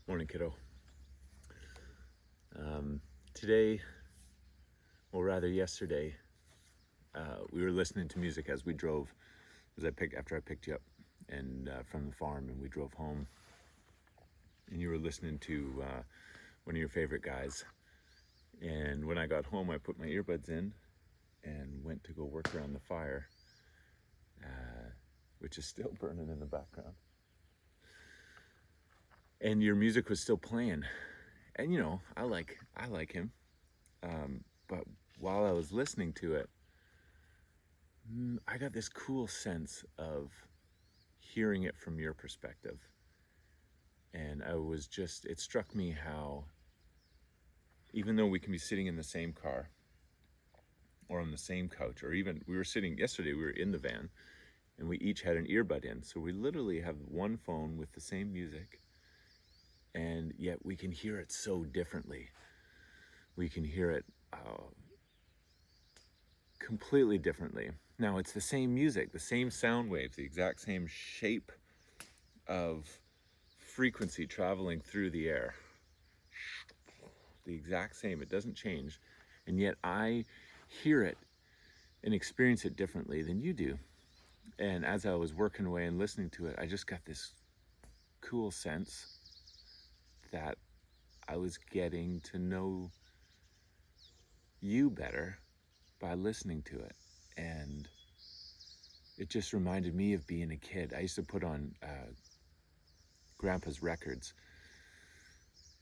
Morning, kiddo. Today, or rather yesterday, we were listening to music as we drove. After I picked you up and from the farm, and we drove home. And you were listening to one of your favorite guys. And when I got home, I put my earbuds in and went to go work around the fire, which is still burning in the background. And your music was still playing. And you know, I like him. But while I was listening to it, I got this cool sense of hearing it from your perspective. And it struck me how, even though we can be sitting in the same car or on the same couch, or even yesterday, we were in the van and we each had an earbud in. So we literally have one phone with the same music, and yet we can hear it so differently. We can hear it completely differently. Now, it's the same music, the same sound waves, the exact same shape of frequency traveling through the air. The exact same, it doesn't change. And yet I hear it and experience it differently than you do. And as I was working away and listening to it, I just got this cool sense that I was getting to know you better by listening to it. And it just reminded me of being a kid. I used to put on Grandpa's records.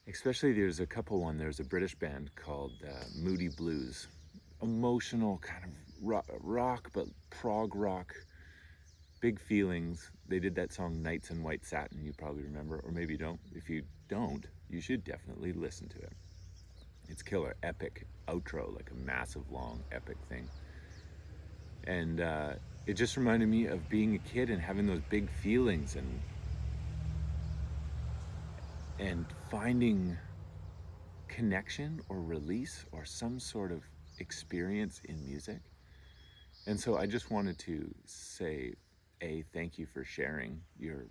Especially there's a British band called Moody Blues. Emotional kind of rock, but prog rock, big feelings. They did that song Nights in White Satin, you probably remember, or maybe you don't. If you don't, you should definitely listen to it. It's killer, epic outro, like a massive, long, epic thing. And it just reminded me of being a kid and having those big feelings and finding connection or release or some sort of experience in music. And so I just wanted to say thank you for sharing your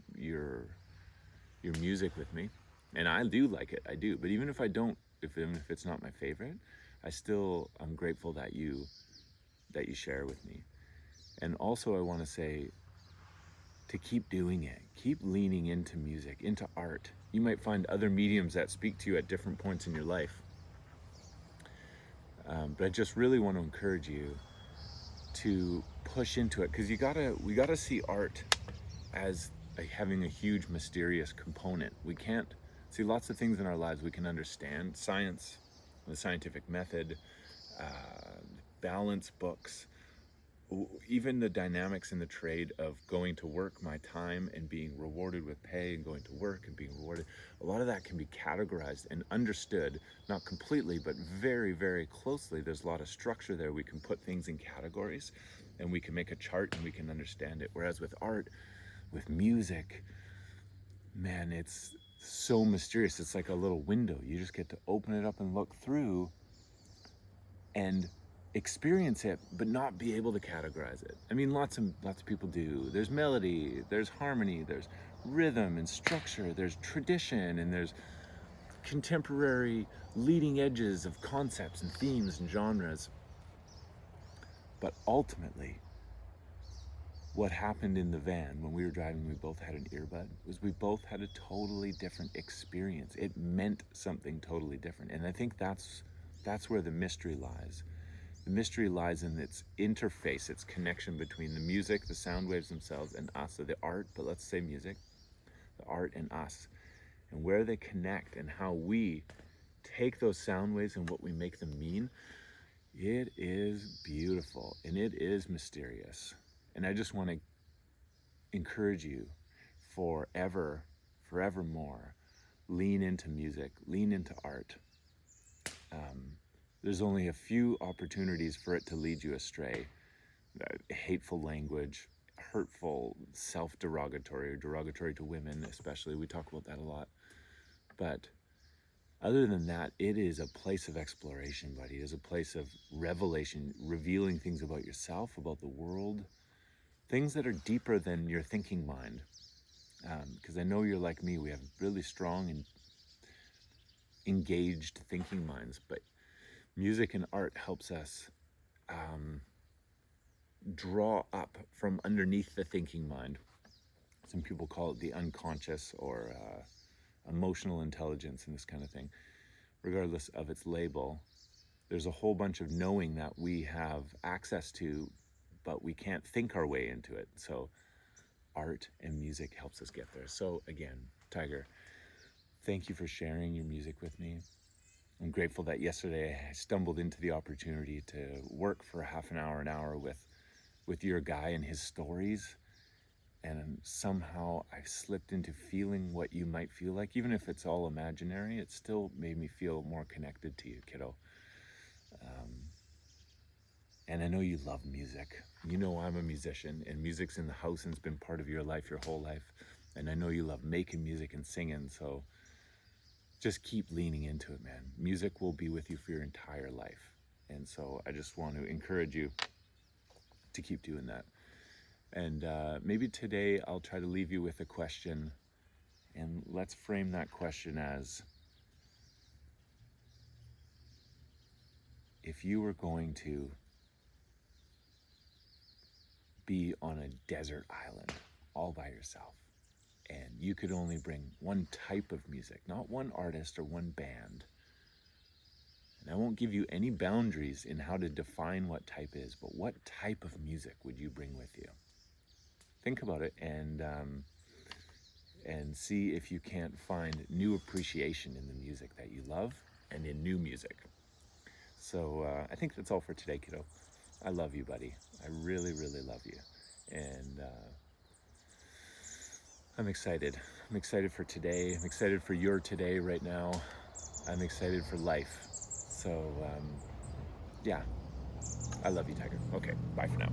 music with me. And I do like it, I do. But even if I don't, even if it's not my favorite, I'm grateful that you share with me. And also I want to say to keep doing it, keep leaning into music, into art. You might find other mediums that speak to you at different points in your life. But I just really want to encourage you to push into it, because we gotta see art as having a huge mysterious component. We can't see lots of things in our lives we can understand. Science, the scientific method, balance books, even the dynamics in the trade of going to work, my time, and being rewarded with pay, and going to work and being rewarded. A lot of that can be categorized and understood, not completely, but very, very closely. There's a lot of structure there. We can put things in categories and we can make a chart and we can understand it. Whereas with art, with music, man, it's so mysterious. It's like a little window. You just get to open it up and look through and experience it, but not be able to categorize it. I mean, lots of people do. There's melody, there's harmony, there's rhythm and structure, there's tradition, and there's contemporary leading edges of concepts and themes and genres. But ultimately, what happened in the van when we were driving, we both had an earbud, was we both had a totally different experience. It meant something totally different. And I think that's where the mystery lies. The mystery lies in its interface, its connection between the music, the sound waves themselves, and us. So the art, but let's say music, the art and us, and where they connect and how we take those sound waves and what we make them mean. It is beautiful and it is mysterious. And I just want to encourage you forevermore, lean into music, lean into art. There's only a few opportunities for it to lead you astray. Hateful language, hurtful, self-derogatory, or derogatory to women especially. We talk about that a lot. But other than that, it is a place of exploration, buddy. It is a place of revelation, revealing things about yourself, about the world, things that are deeper than your thinking mind. Because I know you're like me. We have really strong and engaged thinking minds, but music and art helps us draw up from underneath the thinking mind. Some people call it the unconscious or emotional intelligence and this kind of thing. Regardless of its label, there's a whole bunch of knowing that we have access to, but we can't think our way into it. So art and music helps us get there. So again, Tiger, thank you for sharing your music with me. I'm grateful that yesterday I stumbled into the opportunity to work for half an hour with your guy and his stories. And somehow I slipped into feeling what you might feel like. Even if it's all imaginary, it still made me feel more connected to you, kiddo. And I know you love music. You know I'm a musician, and music's in the house and it's been part of your life your whole life. And I know you love making music and singing, so just keep leaning into it, man. Music will be with you for your entire life. And so I just want to encourage you to keep doing that. And maybe today I'll try to leave you with a question, and let's frame that question as, if you were going to be on a desert island all by yourself, and you could only bring one type of music, not one artist or one band, and I won't give you any boundaries in how to define what type is, but what type of music would you bring with you? Think about it and see if you can't find new appreciation in the music that you love and in new music. So I think that's all for today, kiddo. I love you, buddy. I really, really love you. And I'm excited. I'm excited for today. I'm excited for your today right now. I'm excited for life. So, yeah, I love you, Tiger. Okay, bye for now.